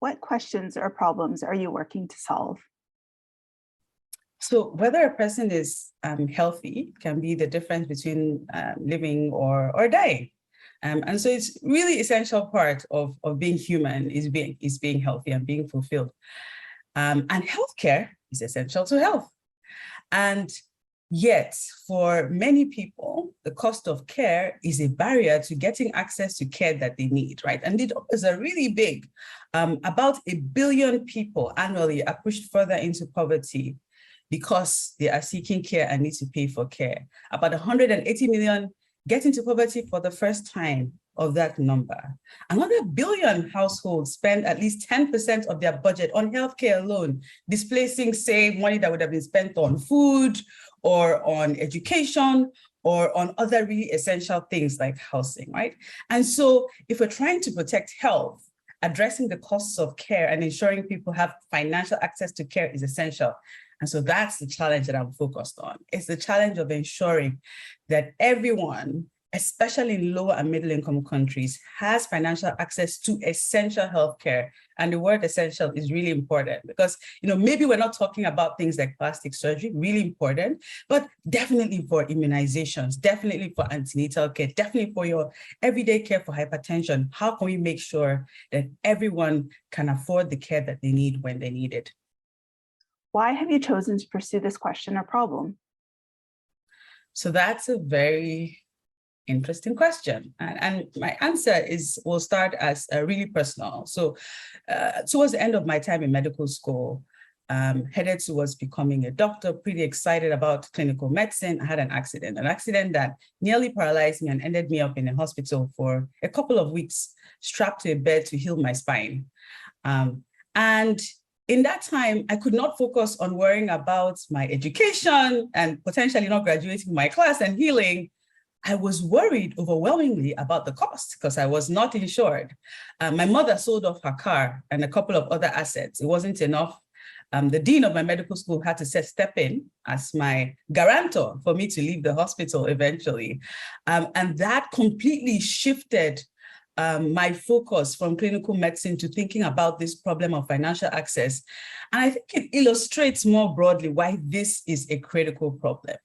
What questions or problems are you working to solve? So whether a person is healthy can be the difference between living or dying. And so it's really essential part of being human is being healthy and being fulfilled. And healthcare is essential to health. And yet, for many people, the cost of care is a barrier to getting access to care that they need, right? And it is a really big. About 1 billion people annually are pushed further into poverty because they are seeking care and need to pay for care. About 180 million get into poverty for the first time of that number. Another 1 billion households spend at least 10% of their budget on healthcare alone, displacing, say, money that would have been spent on food or on education or on other really essential things like housing, right? And so if we're trying to protect health, addressing the costs of care and ensuring people have financial access to care is essential. And so that's the challenge that I'm focused on. It's the challenge of ensuring that everyone, especially in lower and middle income countries, has financial access to essential healthcare. And the word essential is really important because, maybe we're not talking about things like plastic surgery, really important, but definitely for immunizations, definitely for antenatal care, definitely for your everyday care for hypertension. How can we make sure that everyone can afford the care that they need when they need it? Why have you chosen to pursue this question or problem? So that's a very interesting question. And my answer will start as really personal. So towards the end of my time in medical school, headed towards becoming a doctor, pretty excited about clinical medicine, I had an accident that nearly paralyzed me and ended me up in a hospital for a couple of weeks, strapped to a bed to heal my spine. And in that time, I could not focus on worrying about my education and potentially not graduating my class and healing. I was worried overwhelmingly about the cost because I was not insured. My mother sold off her car and a couple of other assets. It wasn't enough. The dean of my medical school had to step in as my guarantor for me to leave the hospital eventually. And that completely shifted my focus from clinical medicine to thinking about this problem of financial access. And I think it illustrates more broadly why this is a critical problem.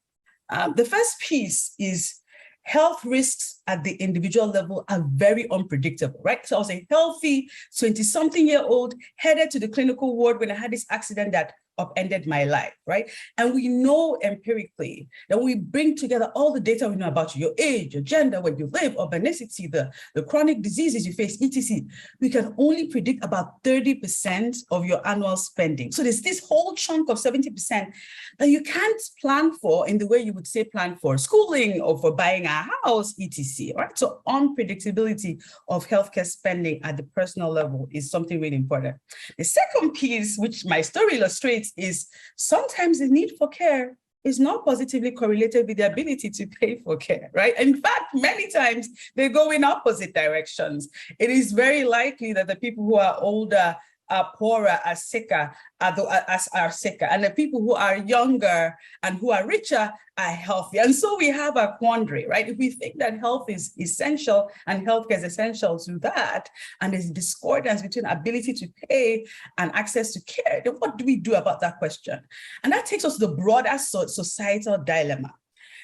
The first piece is health risks at the individual level are very unpredictable, right? So I was a healthy 20-something-year-old headed to the clinical ward when I had this accident that upended my life, right? And we know empirically that we bring together all the data we know about your age, your gender, where you live, urbanicity, the chronic diseases you face, etc. We can only predict about 30% of your annual spending. So there's this whole chunk of 70% that you can't plan for in the way you would say plan for schooling or for buying a house, etc. Right? So unpredictability of healthcare spending at the personal level is something really important. The second piece, which my story illustrates, is sometimes the need for care is not positively correlated with the ability to pay for care, right? In fact, many times they go in opposite directions. It is very likely that the people who are older are poorer, are sicker, and the people who are younger and who are richer are healthy. And so we have a quandary, right? If we think that health is essential and healthcare is essential to that, and there's discordance between ability to pay and access to care, then what do we do about that question? And that takes us to the broader societal dilemma.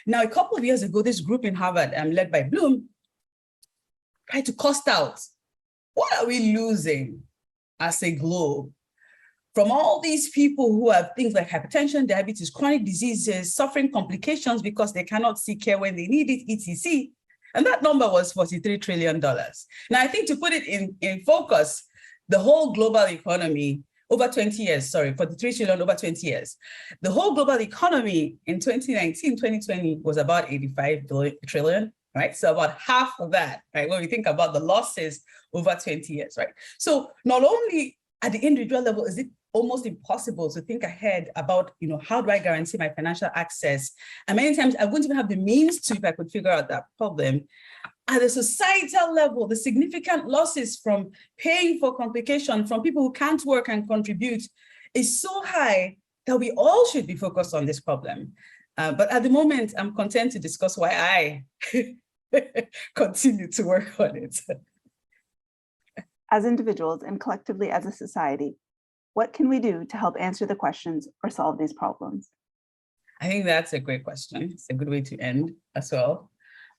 Now, a couple of years ago, this group in Harvard, led by Bloom, tried to cost out, what are we losing as a globe from all these people who have things like hypertension, diabetes, chronic diseases, suffering complications because they cannot seek care when they need it, etc. And that number was $43 trillion. Now, I think to put it in focus, the whole global economy over 20 years, $43 trillion over 20 years. The whole global economy in 2019, 2020 was about 85 trillion. Right? So about half of that, right? When we think about the losses over 20 years, right? So not only at the individual level is it almost impossible to think ahead about, how do I guarantee my financial access? And many times I wouldn't even have the means to if I could figure out that problem. At the societal level, the significant losses from paying for complication from people who can't work and contribute is so high that we all should be focused on this problem. But at the moment, I'm content to discuss why I continue to work on it. as individuals and collectively as a society, what can we do to help answer the questions or solve these problems? I think that's a great question. It's a good way to end as well.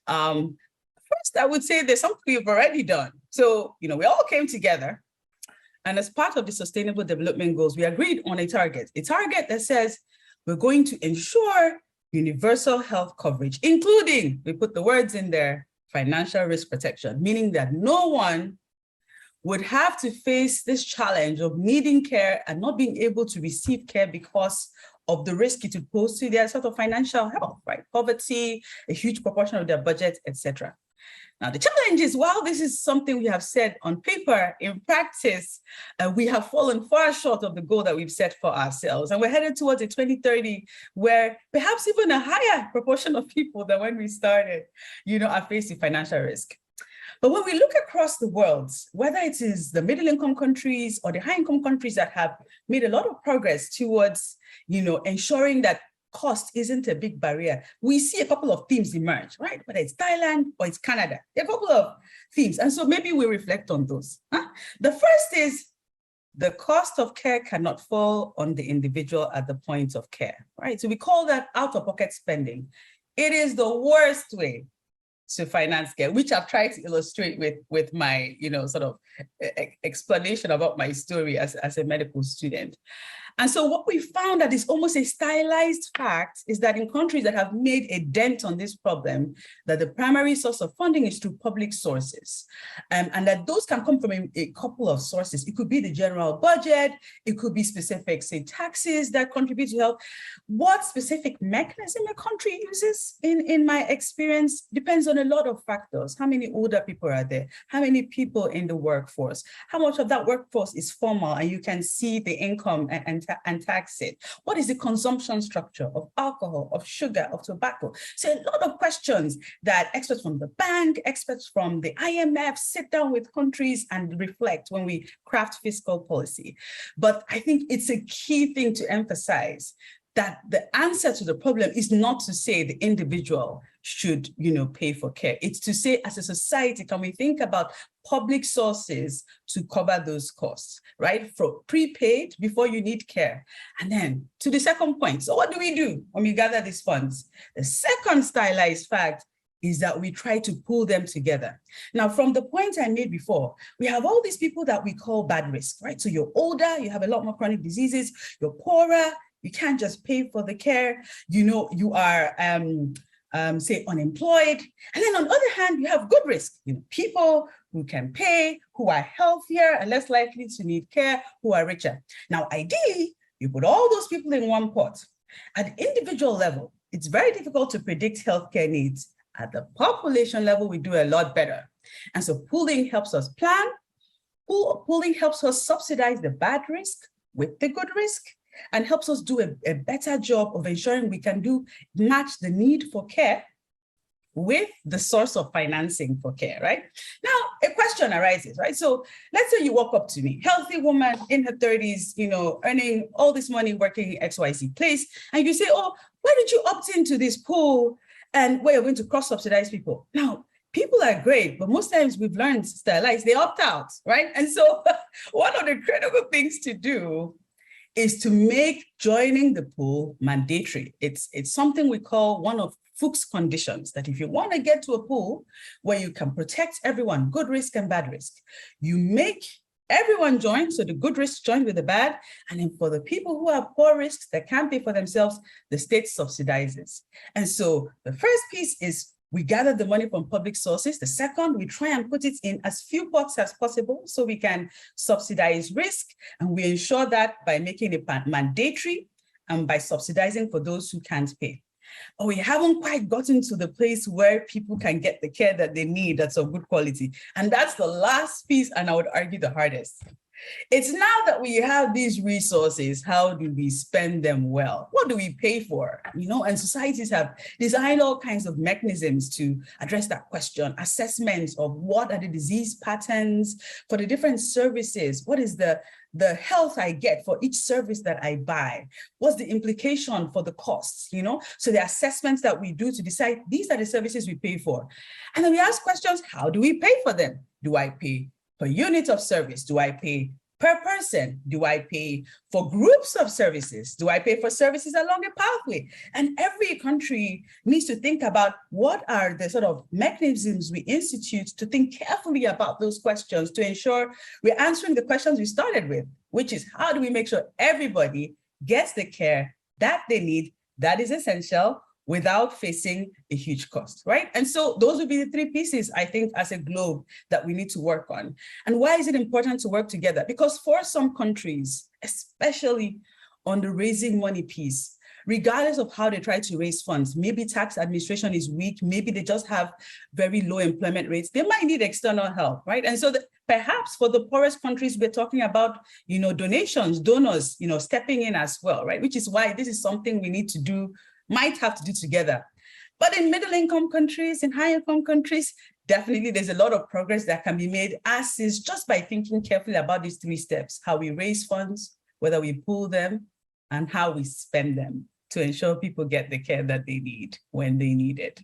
First, I would say there's something we've already done. So, we all came together, and as part of the Sustainable Development Goals, we agreed on a target that says we're going to ensure universal health coverage, including, we put the words in there, financial risk protection, meaning that no one would have to face this challenge of needing care and not being able to receive care because of the risk it would pose to their sort of financial health, right? Poverty, a huge proportion of their budget, etc. Now, the challenge is, while this is something we have said on paper, in practice, we have fallen far short of the goal that we've set for ourselves. And we're headed towards a 2030 where perhaps even a higher proportion of people than when we started, are facing financial risk. But when we look across the world, whether it is the middle-income countries or the high-income countries that have made a lot of progress towards, ensuring that cost isn't a big barrier, we see a couple of themes emerge, right? Whether it's Thailand or it's Canada, there are a couple of themes. And so maybe we reflect on those. The first is the cost of care cannot fall on the individual at the point of care, right? So we call that out-of-pocket spending. It is the worst way to finance care, which I've tried to illustrate with my, sort of explanation about my story as a medical student. And so what we found that is almost a stylized fact is that in countries that have made a dent on this problem, that the primary source of funding is through public sources. And that those can come from a couple of sources. It could be the general budget, it could be specific, say, taxes that contribute to health. What specific mechanism a country uses, in my experience, depends on a lot of factors. How many older people are there? How many people in the workforce? How much of that workforce is formal and you can see the income and tax it? What is the consumption structure of alcohol, of sugar, of tobacco? So a lot of questions that experts from the bank, experts from the IMF sit down with countries and reflect when we craft fiscal policy. But I think it's a key thing to emphasize that the answer to the problem is not to say the individual should, pay for care. It's to say, as a society, can we think about public sources to cover those costs, right? For prepaid before you need care. And then to the second point, so what do we do when we gather these funds? The second stylized fact is that we try to pull them together. Now, from the point I made before, we have all these people that we call bad risk, right? So you're older, you have a lot more chronic diseases, you're poorer, you can't just pay for the care, you are, say, unemployed. And then on the other hand, you have good risk, people who can pay, who are healthier and less likely to need care, who are richer. Now, ideally, you put all those people in one pot. At the individual level, it's very difficult to predict healthcare needs. At the population level, we do a lot better. And so pooling helps us plan. Pooling helps us subsidize the bad risk with the good risk, and helps us do a better job of ensuring we can match the need for care with the source of financing for care, right? Now, a question arises, right? So let's say you walk up to me, healthy woman in her 30s, earning all this money working XYZ place, and you say, oh, why did you opt into this pool and where you're going to cross-subsidize people? Now, people are great, but most times we've learned stylized, they opt out, right? And so one of the critical things to do is to make joining the pool mandatory. It's something we call one of Fuchs conditions, that if you want to get to a pool where you can protect everyone, good risk and bad risk, you make everyone join, so the good risks join with the bad, and then for the people who have poor risks that can't pay for themselves, the state subsidizes. And so the first piece is we gather the money from public sources. The second, we try and put it in as few pots as possible so we can subsidize risk. And we ensure that by making it mandatory and by subsidizing for those who can't pay. But we haven't quite gotten to the place where people can get the care that they need that's of good quality. And that's the last piece, and I would argue the hardest. It's now that we have these resources, how do we spend them well? What do we pay for? And societies have designed all kinds of mechanisms to address that question. Assessments of what are the disease patterns for the different services. What is the health I get for each service that I buy? What's the implication for the costs? So the assessments that we do to decide these are the services we pay for. And then we ask questions, how do we pay for them? Do I pay per unit of service? Do I pay per person? Do I pay for groups of services? Do I pay for services along a pathway? And every country needs to think about what are the sort of mechanisms we institute to think carefully about those questions to ensure we're answering the questions we started with, which is how do we make sure everybody gets the care that they need, that is essential, without facing a huge cost, right? And so those would be the three pieces, I think, as a globe that we need to work on. And why is it important to work together? Because for some countries, especially on the raising money piece, regardless of how they try to raise funds, maybe tax administration is weak, maybe they just have very low employment rates, they might need external help, right? And so perhaps for the poorest countries, we're talking about, donations, donors, stepping in as well, right? Which is why this is something we need to do, might have to do together. But in middle income countries, in high income countries, definitely there's a lot of progress that can be made, as is just by thinking carefully about these three steps: how we raise funds, whether we pool them, and how we spend them to ensure people get the care that they need when they need it.